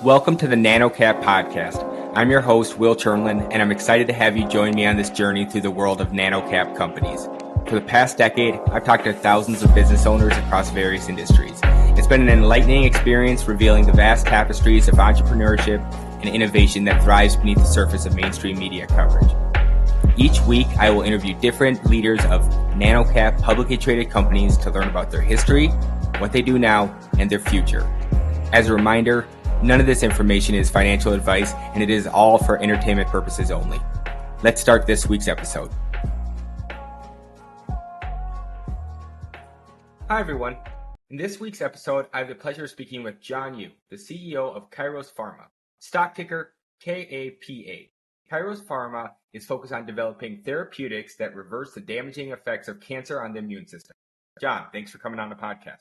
Welcome to the Nano podcast. I'm your host, Will Tjernlund, and I'm excited to have you join me on this journey through the world of nano companies. For the past decade, I've talked to thousands of business owners across various industries. It's been an enlightening experience revealing the vast tapestries of entrepreneurship and innovation that thrives beneath the surface of mainstream media coverage. Each week, I will interview different leaders of nano-cap publicly traded companies to learn about their history, what they do now, and their future. As a reminder, none of this information is financial advice, and it is all for entertainment purposes only. Let's start this week's episode. Hi, everyone. In this week's episode, I have the pleasure of speaking with John Yu, the CEO of Kairos Pharma, stock ticker KAPA. Kairos Pharma is focused on developing therapeutics that reverse the damaging effects of cancer on the immune system. John, thanks for coming on the podcast.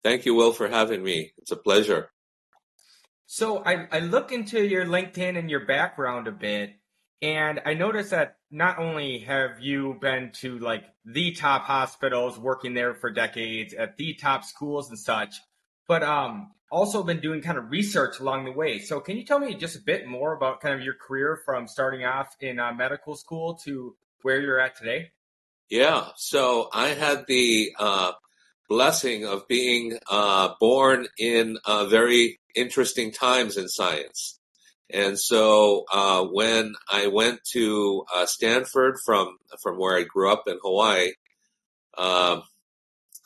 Thank you, Will, for having me. It's a pleasure. So I looked into your LinkedIn and your background a bit, and I noticed that not only have you been to like the top hospitals, working there for decades at the top schools and such, but also been doing kind of research along the way. So can you tell me just a bit more about kind of your career from starting off in medical school to where you're at today? Yeah, so I had the blessing of being born in very interesting times in science. And so when I went to Stanford from where I grew up in Hawaii,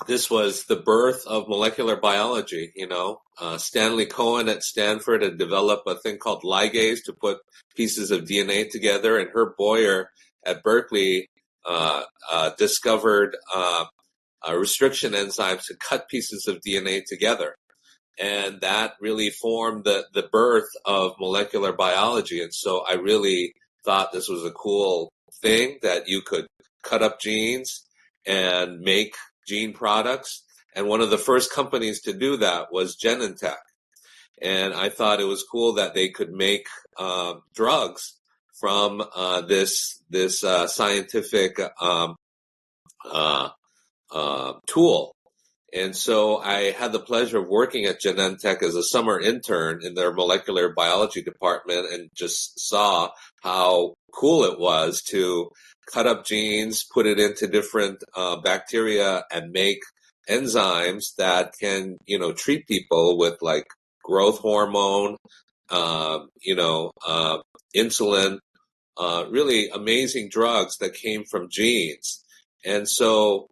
this was the birth of molecular biology. Stanley Cohen at Stanford had developed a thing called ligase to put pieces of DNA together, and Herb Boyer at Berkeley discovered restriction enzymes to cut pieces of DNA together. And that really formed the birth of molecular biology. And so I really thought this was a cool thing that you could cut up genes and make gene products. And one of the first companies to do that was Genentech. And I thought it was cool that they could make drugs from this scientific tool. And so I had the pleasure of working at Genentech as a summer intern in their molecular biology department, and just saw how cool it was to cut up genes, put it into different bacteria, and make enzymes that can, treat people with like growth hormone, insulin, really amazing drugs that came from genes. And so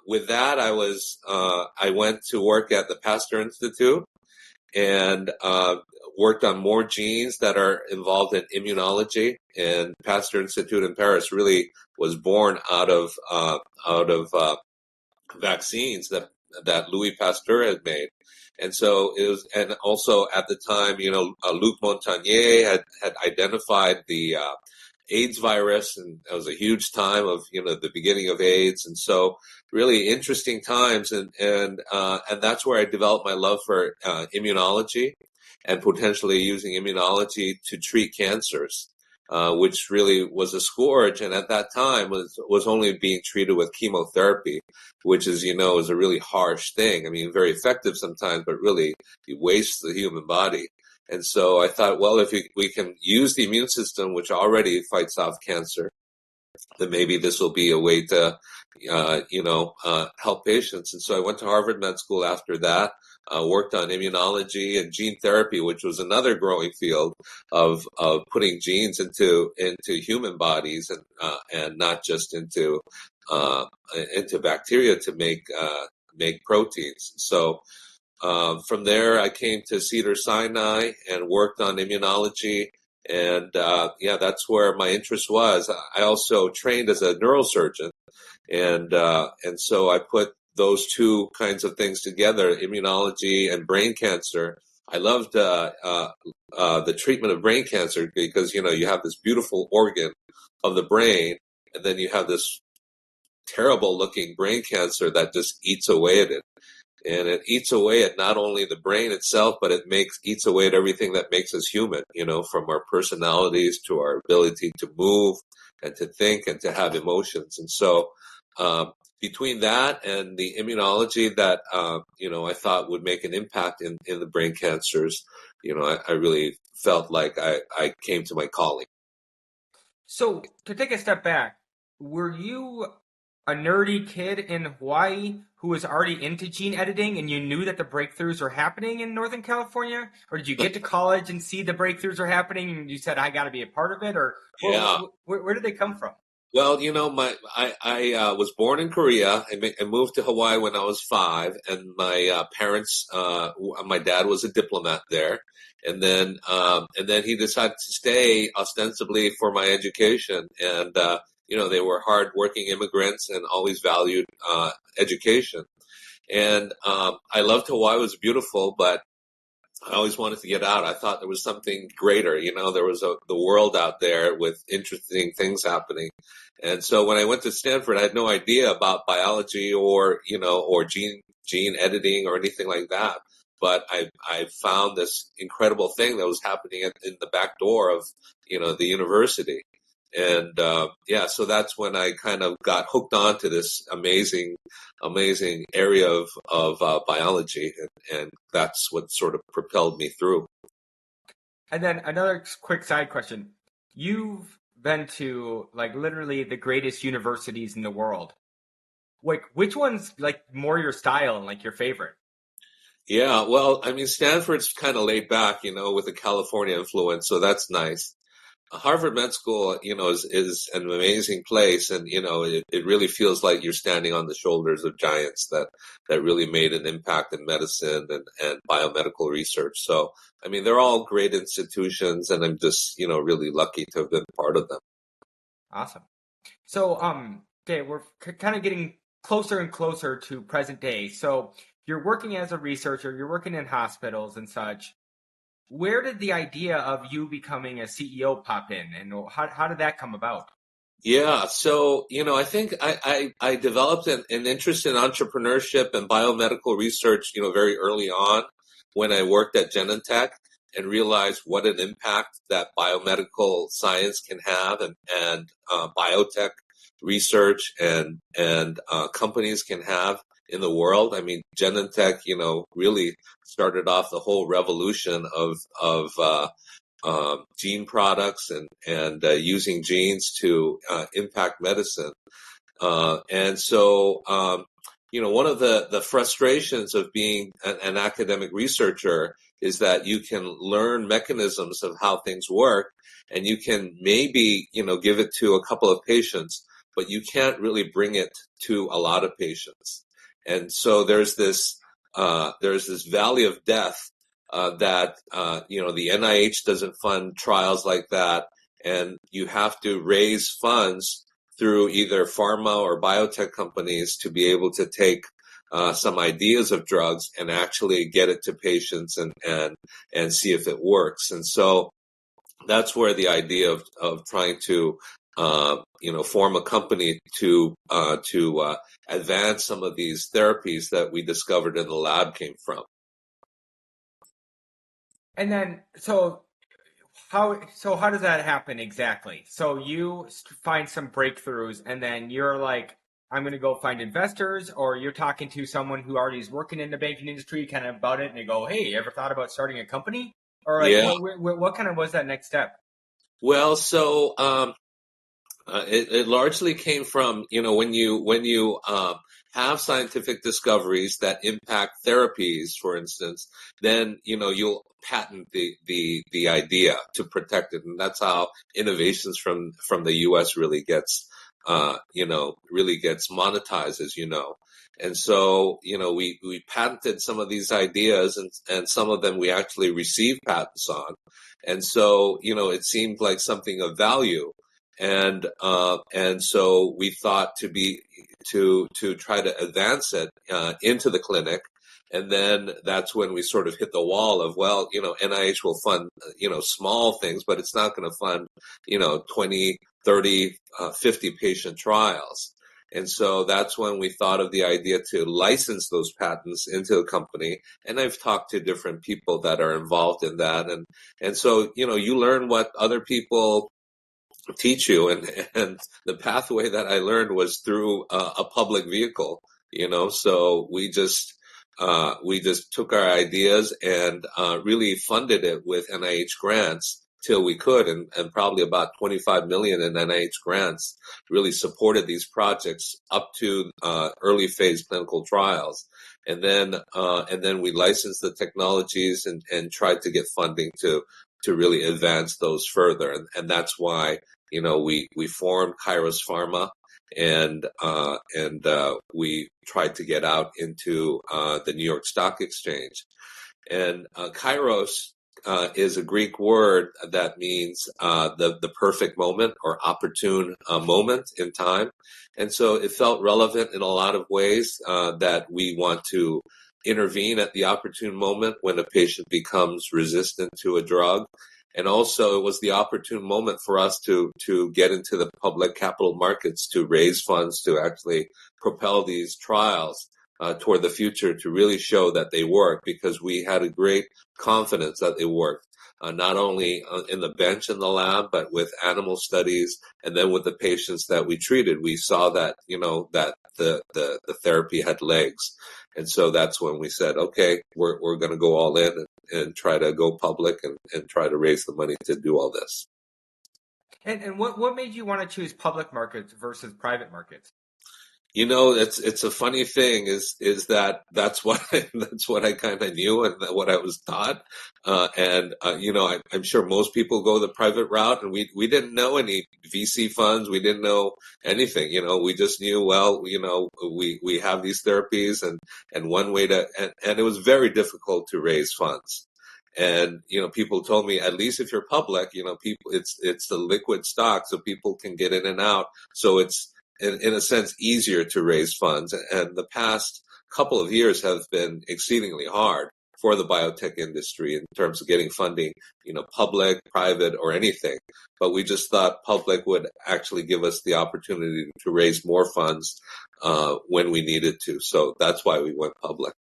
with that, I went to work at the Pasteur Institute and worked on more genes that are involved in immunology. And Pasteur Institute in Paris really was born out of vaccines that Louis Pasteur had made. And so it was, and also at the time, Luc Montagnier had identified the AIDS virus, and it was a huge time of the beginning of AIDS, and so really interesting times, and that's where I developed my love for immunology and potentially using immunology to treat cancers, which really was a scourge, and at that time was only being treated with chemotherapy, which is is a really harsh thing. I mean, very effective sometimes, but really it wastes the human body. And so I thought, well, if we can use the immune system, which already fights off cancer, then maybe this will be a way to, help patients. And so I went to Harvard Med School after that, worked on immunology and gene therapy, which was another growing field of putting genes into human bodies and not just into bacteria to make proteins. So from there, I came to Cedars-Sinai and worked on immunology, and that's where my interest was. I also trained as a neurosurgeon, and so I put those two kinds of things together: immunology and brain cancer. I loved the treatment of brain cancer because you have this beautiful organ of the brain, and then you have this terrible-looking brain cancer that just eats away at it. And it eats away at not only the brain itself, but it eats away at everything that makes us human, from our personalities to our ability to move and to think and to have emotions. And so between that and the immunology that, I thought would make an impact in the brain cancers, I really felt like I came to my calling. So, to take a step back, were you a nerdy kid in Hawaii who was already into gene editing and you knew that the breakthroughs were happening in Northern California? Or did you get to college and see the breakthroughs were happening and you said, I got to be a part of it? Or Yeah. where did they come from? Well, I was born in Korea. I moved to Hawaii when I was 5, and my parents, my dad was a diplomat there, and then he decided to stay ostensibly for my education, and they were hardworking immigrants and always valued education, and I loved Hawaii. It was beautiful, but I always wanted to get out. I thought there was something greater. There was the world out there with interesting things happening. And so when I went to Stanford, I had no idea about biology or gene editing or anything like that. But I found this incredible thing that was happening in the back door of, the university. And, so that's when I kind of got hooked on to this amazing area of biology. And that's what sort of propelled me through. And then another quick side question. You've been to like literally the greatest universities in the world. Like, which one's like more your style and like your favorite? Yeah, well, I mean, Stanford's kind of laid back, with a California influence, so that's nice. Harvard Med School, is an amazing place, and it really feels like you're standing on the shoulders of giants that really made an impact in medicine and biomedical research. So, I mean, they're all great institutions, and I'm just really lucky to have been part of them. Awesome. So, okay, we're kind of getting closer and closer to present day. So, you're working as a researcher, you're working in hospitals and such. Where did the idea of you becoming a CEO pop in, and how did that come about? Yeah, so I think I developed an interest in entrepreneurship and biomedical research, very early on when I worked at Genentech and realized what an impact that biomedical science can have and biotech research and companies can have in the world. I mean, Genentech, really started off the whole revolution of gene products and using genes to impact medicine. And so, one of the frustrations of being an academic researcher is that you can learn mechanisms of how things work, and you can maybe, give it to a couple of patients, but you can't really bring it to a lot of patients. And so there's this valley of death that the NIH doesn't fund trials like that, and you have to raise funds through either pharma or biotech companies to be able to take some ideas of drugs and actually get it to patients and see if it works. And so that's where the idea of trying to form a company to advance some of these therapies that we discovered in the lab came from. And then, how does that happen exactly? So you find some breakthroughs, and then you're like, I'm going to go find investors, or you're talking to someone who already is working in the banking industry, kind of about it, and they go, "Hey, you ever thought about starting a company?" Or like, Yeah. what kind of was that next step? Well, so it largely came from when you have scientific discoveries that impact therapies, for instance, then you'll patent the idea to protect it, and that's how innovations from the U.S. really gets monetized, as you know. And so we patented some of these ideas, and some of them we actually received patents on, and so it seemed like something of value. And so we thought to try to advance it into the clinic, and then that's when we sort of hit the wall of, well, NIH will fund small things, but it's not going to fund 20, 30, 50 patient trials. And so that's when we thought of the idea to license those patents into the company. And I've talked to different people that are involved in that, and so you learn what other people teach you. And the pathway that I learned was through a public vehicle, so we just took our ideas and really funded it with NIH grants till we could, and probably about 25 million in NIH grants really supported these projects up to early phase clinical trials. And then we licensed the technologies and tried to get funding to really advance those further. And that's why, we formed Kairos Pharma, and we tried to get out into the New York Stock Exchange. And Kairos is a Greek word that means the perfect moment or opportune moment in time. And so it felt relevant in a lot of ways that we want to intervene at the opportune moment when a patient becomes resistant to a drug. And also, it was the opportune moment for us to get into the public capital markets to raise funds to actually propel these trials toward the future, to really show that they work, because we had a great confidence that they worked, not only in the bench in the lab, but with animal studies, and then with the patients that we treated. We saw that, that the therapy had legs. And so that's when we said, okay, we're going to go all in and try to go public and try to raise the money to do all this. And what made you want to choose public markets versus private markets? It's a funny thing is that's what I kind of knew and what I was taught. I'm sure most people go the private route, and we didn't know any VC funds. We didn't know anything. We just knew, well, we have these therapies, and one way and it was very difficult to raise funds. And, people told me, at least if you're public, people, it's the liquid stock, so people can get in and out. So it's, in a sense, easier to raise funds. And the past couple of years have been exceedingly hard for the biotech industry in terms of getting funding, public, private, or anything. But we just thought public would actually give us the opportunity to raise more funds when we needed to. So that's why we went public.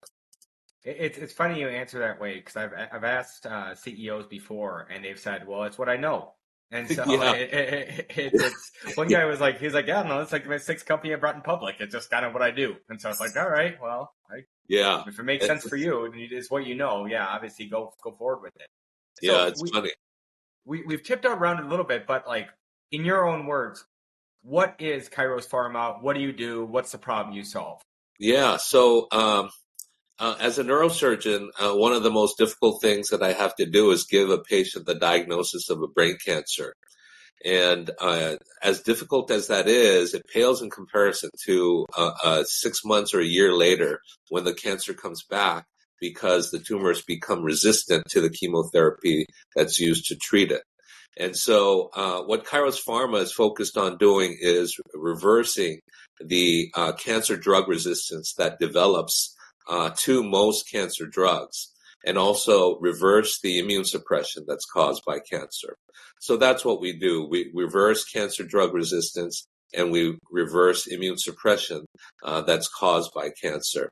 It's funny you answer that way, because I've asked CEOs before, and they've said, well, it's what I know. And so Yeah. it's one guy was like, he's like, yeah, no, it's like my sixth company I brought in public. It's just kind of what I do. And so it's like, all right, well, Yeah. if it makes sense for you and it's what you know, yeah, obviously go forward with it. Yeah, it's funny. We've tipped around it a little bit, but like, in your own words, what is Kairos Pharma? What do you do? What's the problem you solve? Yeah. So, as a neurosurgeon, one of the most difficult things that I have to do is give a patient the diagnosis of a brain cancer. And as difficult as that is, it pales in comparison to 6 months or a year later when the cancer comes back, because the tumors become resistant to the chemotherapy that's used to treat it. And so what Kairos Pharma is focused on doing is reversing the cancer drug resistance that develops to most cancer drugs, and also reverse the immune suppression that's caused by cancer. So that's what we do. We reverse cancer drug resistance, and we reverse immune suppression that's caused by cancer.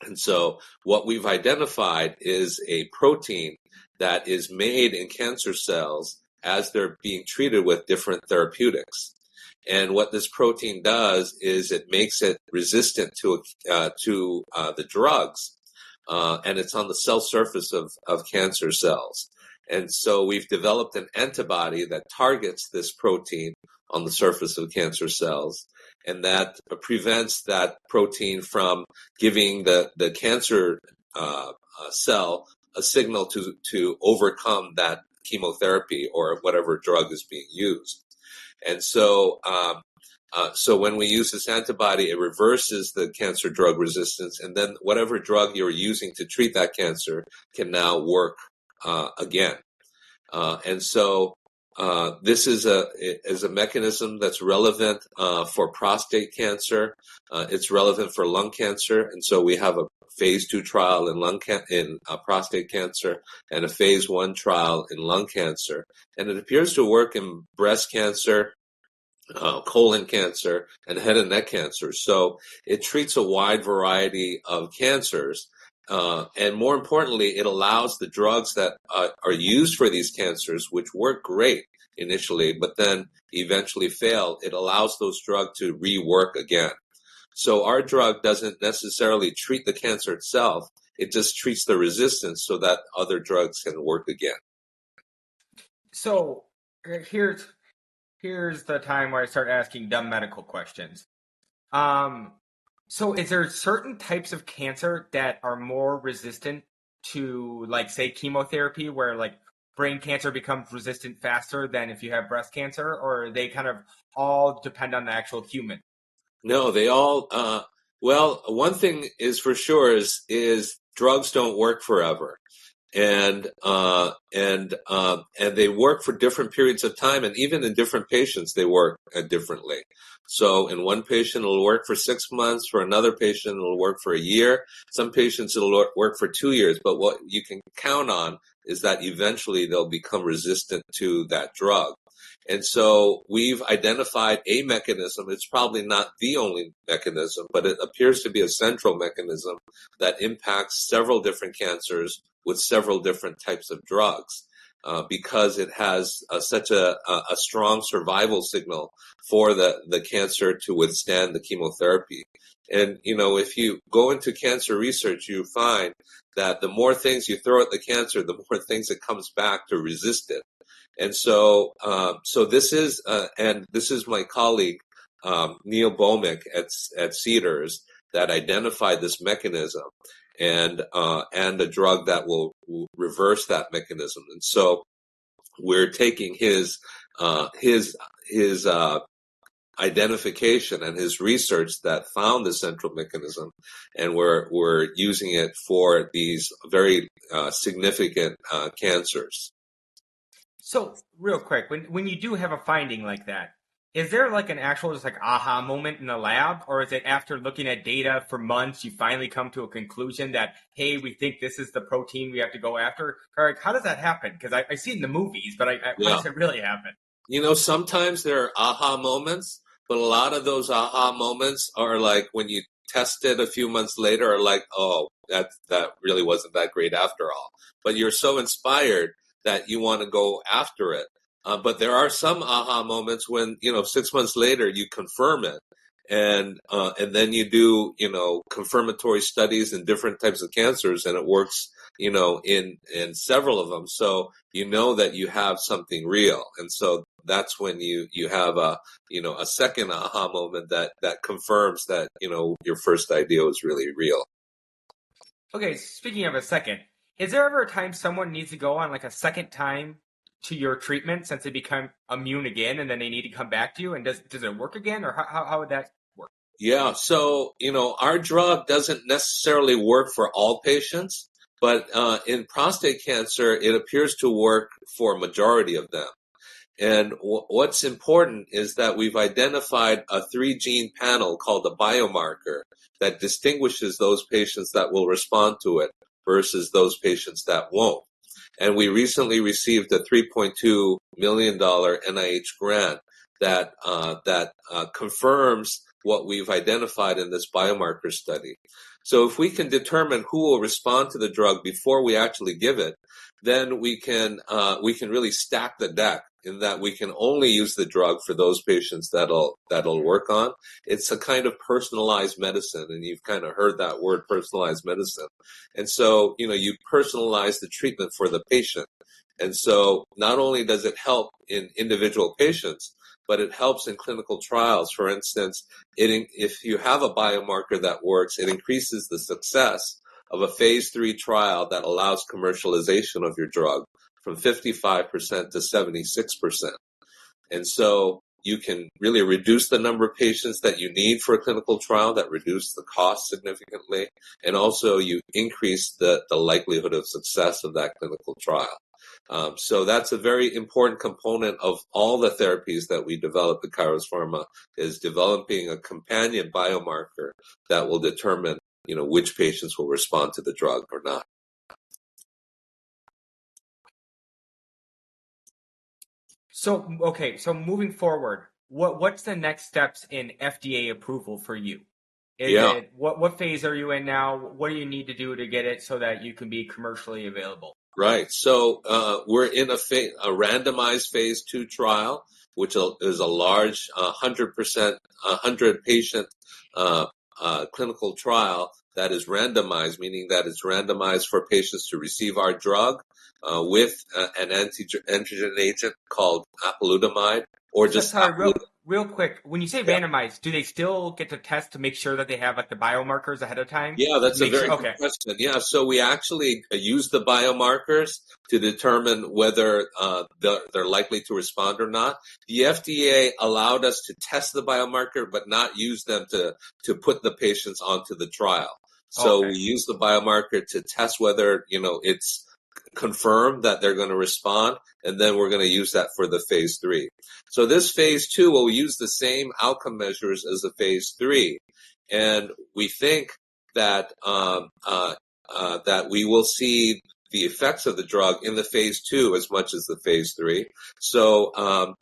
And so what we've identified is a protein that is made in cancer cells as they're being treated with different therapeutics. And what this protein does is it makes it resistant to the drugs, and it's on the cell surface of cancer cells. And so we've developed an antibody that targets this protein on the surface of cancer cells, and that prevents that protein from giving the cancer cell a signal to overcome that chemotherapy or whatever drug is being used. And so when we use this antibody, it reverses the cancer drug resistance, and then whatever drug you're using to treat that cancer can now work again. And so this is a mechanism that's relevant for prostate cancer. It's relevant for lung cancer, and so we have a phase 2 trial in prostate cancer and a phase 1 trial in lung cancer. And it appears to work in breast cancer, colon cancer, and head and neck cancer. So it treats a wide variety of cancers. And more importantly, it allows the drugs that are used for these cancers, which work great initially, but then eventually fail, it allows those drugs to rework again. So our drug doesn't necessarily treat the cancer itself. It just treats the resistance so that other drugs can work again. So here's the time where I start asking dumb medical questions. So is there certain types of cancer that are more resistant to, like, say, chemotherapy, where like brain cancer becomes resistant faster than if you have breast cancer, or they kind of all depend on the actual human? No, they all. Well, one thing is for sure is drugs don't work forever, and they work for different periods of time, and even in different patients they work differently. So in one patient it'll work for 6 months, for another patient it'll work for a year, some patients it'll work for 2 years. But what you can count on is that eventually they'll become resistant to that drug. And so we've identified a mechanism. It's probably not the only mechanism, but it appears to be a central mechanism that impacts several different cancers with several different types of drugs, because it has such a strong survival signal for the cancer to withstand the chemotherapy. And, if you go into cancer research, you find that the more things you throw at the cancer, the more things it comes back to resist it. And so this is my colleague, Neil Bomick at Cedars, that identified this mechanism and a drug that will reverse that mechanism. And so we're taking his identification and his research that found the central mechanism, and we're using it for these very significant cancers. So real quick, when you do have a finding like that, is there like an actual just like aha moment in the lab, or is it after looking at data for months you finally come to a conclusion that, hey, we think this is the protein we have to go after? Or like, how does that happen? Because I see it in the movies, but how Yeah. does it really happen? Sometimes there are aha moments, but a lot of those aha moments are like when you test it a few months later, are like, oh, that really wasn't that great after all. But you're so inspired that you want to go after it. But there are some aha moments when 6 months later you confirm it, and then you do confirmatory studies in different types of cancers, and it works in several of them. So that you have something real, and so that's when you have a second aha moment that confirms that your first idea was really real. Okay, speaking of a second, is there ever a time someone needs to go on like a second time to your treatment since they become immune again, and then they need to come back to you? And does it work again, or how would that work? Yeah, so our drug doesn't necessarily work for all patients, but in prostate cancer it appears to work for a majority of them. And what's important is that we've identified a 3-gene panel called a biomarker that distinguishes those patients that will respond to it versus those patients that won't. And we recently received a $3.2 million NIH grant that confirms what we've identified in this biomarker study. So if we can determine who will respond to the drug before we actually give it, then we can really stack the deck in that we can only use the drug for those patients that'll work on. It's a kind of personalized medicine, and you've kind of heard that word, personalized medicine. And so, you personalize the treatment for the patient. And so not only does it help in individual patients, but it helps in clinical trials. For instance, if you have a biomarker that works, it increases the success of a phase 3 trial that allows commercialization of your drug from 55% to 76%. And so you can really reduce the number of patients that you need for a clinical trial, that reduce the cost significantly, and also you increase the likelihood of success of that clinical trial. So that's a very important component of all the therapies that we develop at Kairos Pharma, is developing a companion biomarker that will determine, which patients will respond to the drug or not. So okay, so moving forward, what's the next steps in FDA approval for you? Is Yeah. it what phase are you in now? What do you need to do to get it so that you can be commercially available? Right. So we're in a randomized phase 2 trial, which is a large 100%, 100 patient uh, clinical trial that is randomized, meaning that it's randomized for patients to receive our drug with an antigen agent called apalutamide or So, just sorry, apalutamide. real quick. When you say randomized, do they still get to test to make sure that they have like the biomarkers ahead of time Yeah, to that's a make very sure? good Okay, question. Yeah, so we actually use the biomarkers to determine whether they're likely to respond or not. The FDA allowed us to test the biomarker, but not use them to put the patients onto the trial. So okay. we use the biomarker to test whether, it's confirmed that they're going to respond, and then we're going to use that for the phase 3. So this phase 2 will use the same outcome measures as the phase 3. And we think that that we will see the effects of the drug in the phase 2 as much as the phase 3. So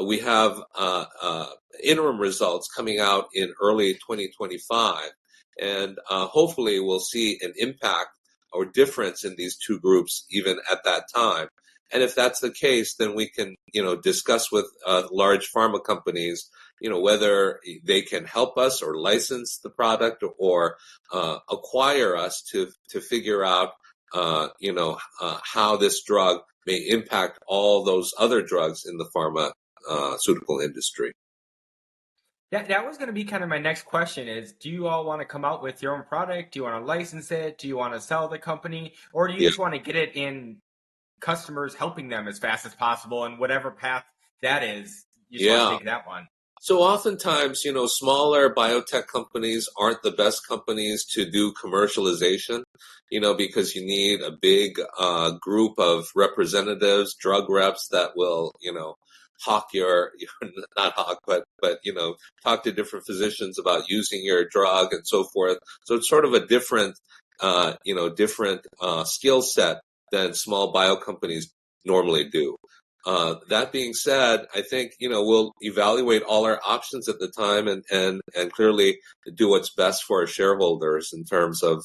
we have interim results coming out in early 2025, and hopefully we'll see an impact or difference in these two groups even at that time. And if that's the case, then we can, discuss with large pharma companies, whether they can help us or license the product or acquire us to figure out, how this drug may impact all those other drugs in the pharmaceutical industry. That was going to be kind of my next question is, do you all want to come out with your own product? Do you want to license it? Do you want to sell the company? Or do you Yeah. just want to get it in customers helping them as fast as possible and whatever path that is, you just want to Yeah. take that one? So oftentimes, smaller biotech companies aren't the best companies to do commercialization, because you need a big group of representatives, drug reps that will, hawk not hawk, but, talk to different physicians about using your drug and so forth. So it's sort of a different skill set than small bio companies normally do. That being said, I think, we'll evaluate all our options at the time and clearly do what's best for our shareholders in terms of,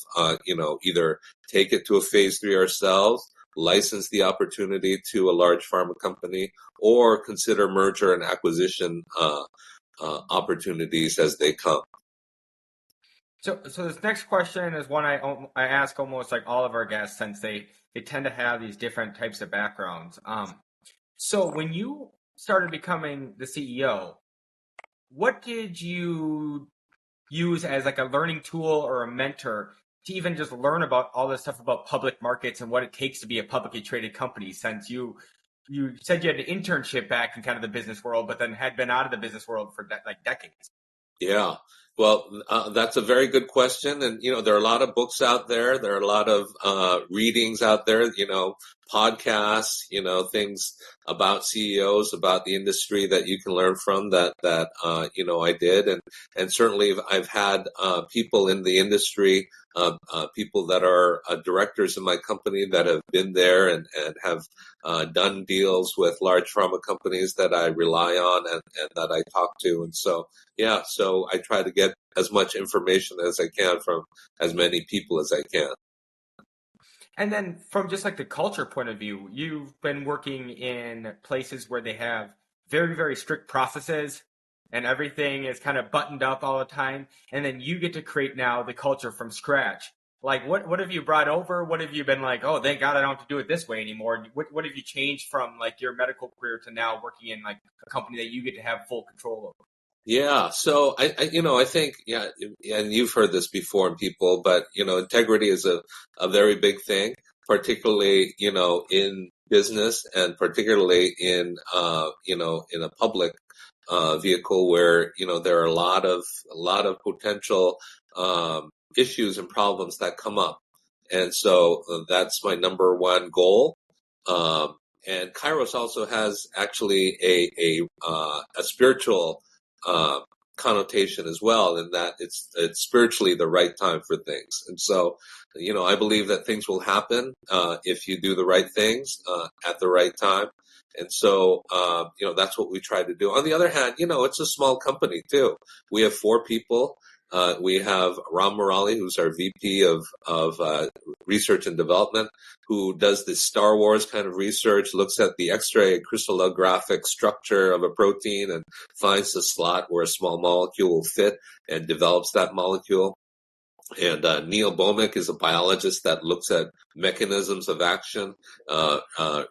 either take it to a phase 3 ourselves, license the opportunity to a large pharma company, or consider merger and acquisition opportunities as they come. So this next question is one I ask almost like all of our guests since they tend to have these different types of backgrounds. So when you started becoming the CEO, what did you use as like a learning tool or a mentor to even just learn about all this stuff about public markets and what it takes to be a publicly traded company? Since you said you had an internship back in kind of the business world, but then had been out of the business world for like decades. Yeah. Well, that's a very good question. And, there are a lot of books out there. There are a lot of readings out there, podcasts, things about CEOs, about the industry that you can learn from that I did. And certainly I've had people in the industry, people that are directors in my company that have been there and have done deals with large pharma companies that I rely on and that I talk to. And so, yeah, so I try to get as much information as I can from as many people as I can. And then from just like the culture point of view, you've been working in places where they have very, very strict processes and everything is kind of buttoned up all the time. And then you get to create now the culture from scratch. Like what have you brought over? What have you been like, oh, thank God I don't have to do it this way anymore? What have you changed from like your medical career to now working in like a company that you get to have full control over? Yeah, so I think, yeah, and you've heard this before in people, but integrity is a very big thing, particularly in business and particularly in a public vehicle where there are a lot of potential issues and problems that come up, and so that's my number one goal. Um, and Kairos also has actually a spiritual uh, connotation as well, in that it's spiritually the right time for things. And so, I believe that things will happen if you do the right things at the right time. And so, that's what we try to do. On the other hand, it's a small company too. We have 4 people. We have Ram Murali, who's our VP of Research and Development, who does this Star Wars kind of research, looks at the X-ray crystallographic structure of a protein and finds the slot where a small molecule will fit and develops that molecule. And Neil Bomick is a biologist that looks at mechanisms of action,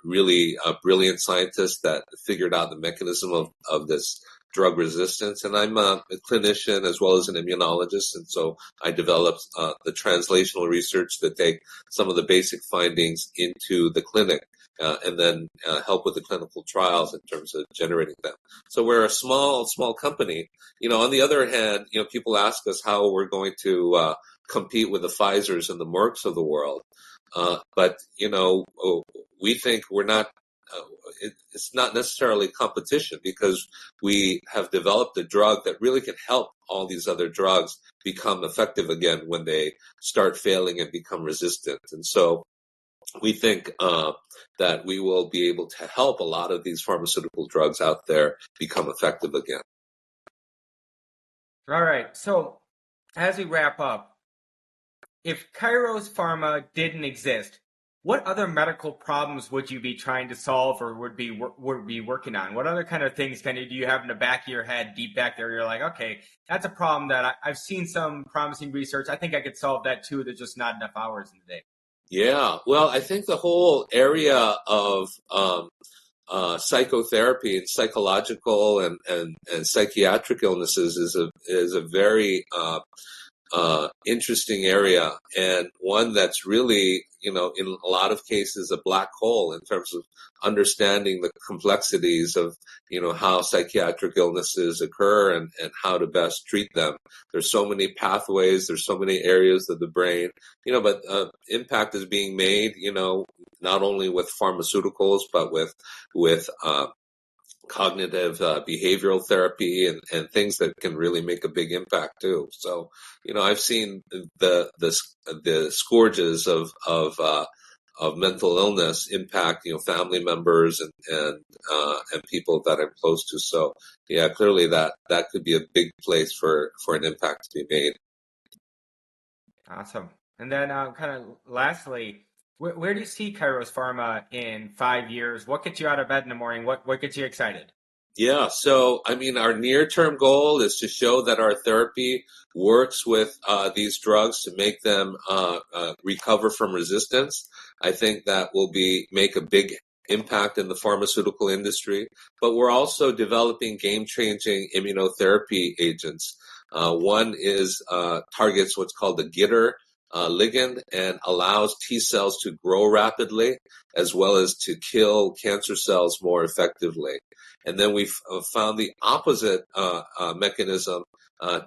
really a brilliant scientist that figured out the mechanism of this drug resistance. And I'm a clinician as well as an immunologist, and so I developed the translational research that take some of the basic findings into the clinic and then help with the clinical trials in terms of generating them. So we're a small company. On the other hand, people ask us how we're going to compete with the Pfizers and the Mercks of the world. But we think we're not, it's not necessarily competition, because we have developed a drug that really can help all these other drugs become effective again when they start failing and become resistant. And so we think that we will be able to help a lot of these pharmaceutical drugs out there become effective again. All right. So as we wrap up, if Kairos Pharma didn't exist, what other medical problems would you be trying to solve or would be working on? What other kind of things do you have in the back of your head, deep back there? You're like, okay, that's a problem that I've seen some promising research. I think I could solve that too. There's just not enough hours in the day. Yeah, well, I think the whole area of psychotherapy and psychological and psychiatric illnesses is a very interesting area, and one that's really, in a lot of cases, a black hole in terms of understanding the complexities of, how psychiatric illnesses occur and how to best treat them. There's so many pathways, there's so many areas of the brain, but impact is being made, not only with pharmaceuticals, but with cognitive behavioral therapy and things that can really make a big impact too. So, I've seen the scourges of mental illness impact, family members and people that I'm close to. So, yeah, clearly that could be a big place for an impact to be made. Awesome. And then kind of lastly, where do you see Kairos Pharma in 5 years? What gets you out of bed in the morning? What gets you excited? Yeah, so our near-term goal is to show that our therapy works with these drugs to make them recover from resistance. I think that will make a big impact in the pharmaceutical industry. But we're also developing game-changing immunotherapy agents. One is targets what's called the GITR ligand and allows T cells to grow rapidly as well as to kill cancer cells more effectively. And then we've found the opposite mechanism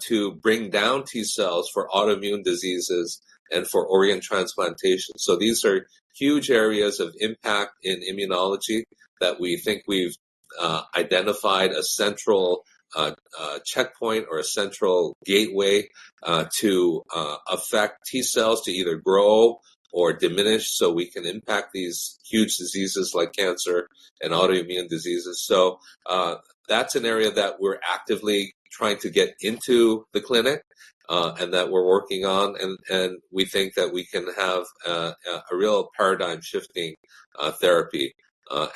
to bring down T cells for autoimmune diseases and for organ transplantation. So these are huge areas of impact in immunology that we think we've identified a central checkpoint or a central gateway to affect T cells to either grow or diminish, so we can impact these huge diseases like cancer and autoimmune diseases. So that's an area that we're actively trying to get into the clinic and that we're working on, and we think that we can have a real paradigm shifting therapy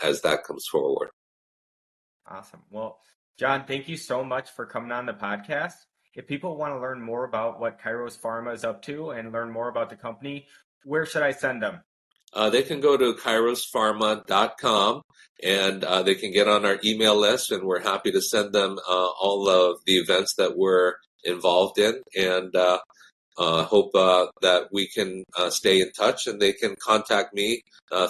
as that comes forward. Awesome. Well, John, thank you so much for coming on the podcast. If people want to learn more about what Kairos Pharma is up to and learn more about the company, where should I send them? They can go to kairospharma.com and they can get on our email list, and we're happy to send them all of the events that we're involved in, and hope that we can stay in touch, and they can contact me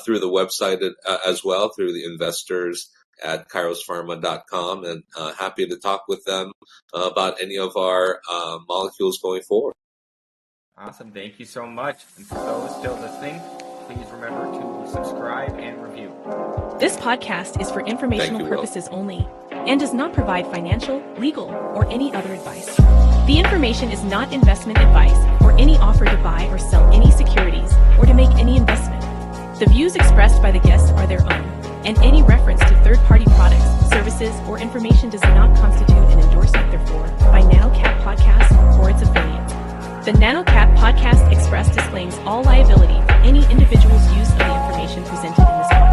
through the website as well, through the investors at kairospharma.com, and happy to talk with them about any of our molecules going forward. Awesome. Thank you so much. And for those still listening, please remember to subscribe and review. This podcast is for informational purposes only and does not provide financial, legal, or any other advice. The information is not investment advice or any offer to buy or sell any securities or to make any investment. The views expressed by the guests are their own, and any reference to third-party products, services, or information does not constitute an endorsement, therefore, by Nano Podcast or its affiliates. The NanoCap podcast express disclaims all liability for any individual's use of the information presented in this podcast.